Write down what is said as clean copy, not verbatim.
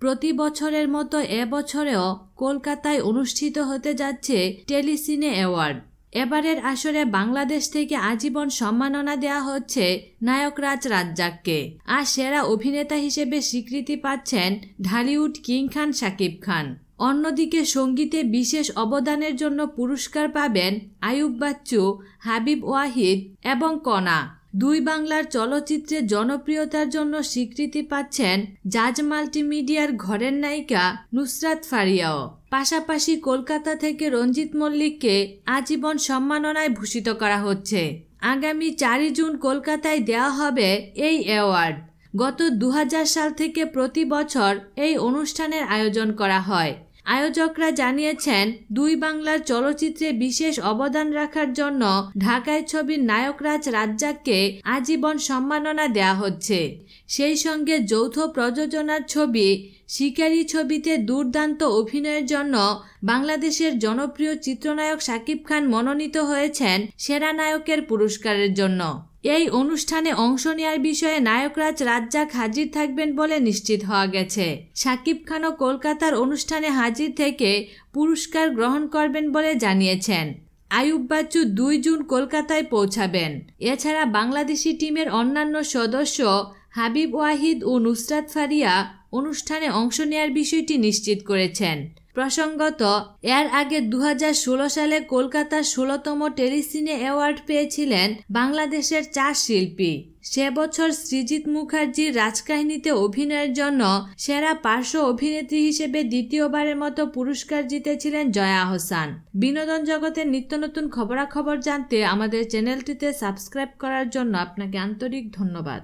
প্রতি বছরের মতো এবছরেও কলকাতায় অনুষ্ঠিত হতে যাচ্ছে টেলিসিনে অ্যাওয়ার্ড। এবারের আসরে বাংলাদেশ থেকে আজীবন সম্মাননা দেওয়া হচ্ছে নায়করাজ রাজ্জাককে। আর সেরা অভিনেতা হিসেবে স্বীকৃতি পাচ্ছেন ঢালিউড কিং খান শাকিব খান। অন্যদিকে সঙ্গীতে বিশেষ অবদানের জন্য পুরস্কার পাবেন আইয়ুব বাচ্চু, হাবিব ওয়াহিদ এবং কণা। দুই বাংলার চলচ্চিত্রে জনপ্রিয়তার জন্য স্বীকৃতি পাচ্ছেন জাজ মাল্টিমিডিয়ার ঘরের নায়িকা নুসরাত ফারিয়াও। পাশাপাশি কলকাতা থেকে রঞ্জিত মল্লিককে আজীবন সম্মাননায় ভূষিত করা হচ্ছে। আগামী 4 জুন কলকাতায় দেওয়া হবে এই অ্যাওয়ার্ড। গত 2000 সাল থেকে প্রতি বছর এই অনুষ্ঠানের আয়োজন করা হয়। আয়োজকরা জানিয়েছেন, দুই বাংলার চলচ্চিত্রে বিশেষ অবদান রাখার জন্য ঢাকায় ছবির নায়করাজ রাজ্জাককে আজীবন সম্মাননা দেওয়া হচ্ছে। সেই সঙ্গে যৌথ প্রযোজনার ছবি শিকারী ছবিতে দুর্দান্ত অভিনয়ের জন্য বাংলাদেশের জনপ্রিয় চিত্রনায়ক শাকিব খান মনোনীত হয়েছেন সেরা নায়কের পুরস্কারের জন্য। এই অনুষ্ঠানে অংশ নেওয়ার বিষয়ে নায়করাজ রাজ্জাক হাজির থাকবেন বলে নিশ্চিত হওয়া গেছে। শাকিব খানও কলকাতার অনুষ্ঠানে হাজির থেকে পুরস্কার গ্রহণ করবেন বলে জানিয়েছেন। আইয়ুব বাচ্চু 2 জুন কলকাতায় পৌঁছাবেন। এছাড়া বাংলাদেশি টিমের অন্যান্য সদস্য হাবিব ওয়াহিদ ও নুসরাত ফারিয়া অনুষ্ঠানে অংশ নেওয়ার বিষয়টি নিশ্চিত করেছেন। প্রসঙ্গত, এর আগে 2016 সালে কলকাতার 16তম টেলিসিনে অ্যাওয়ার্ড পেয়েছিলেন বাংলাদেশের 4 শিল্পী। সে বছর সৃজিত মুখার্জির রাজকাহিনীতে অভিনয়ের জন্য সেরা পার্শ্ব অভিনেত্রী হিসেবে দ্বিতীয়বারের মতো পুরস্কার জিতেছিলেন জয়া আহসান। বিনোদন জগতের নিত্য নতুন খবরাখবর জানতে আমাদের চ্যানেলটিতে সাবস্ক্রাইব করার জন্য আপনাকে আন্তরিক ধন্যবাদ।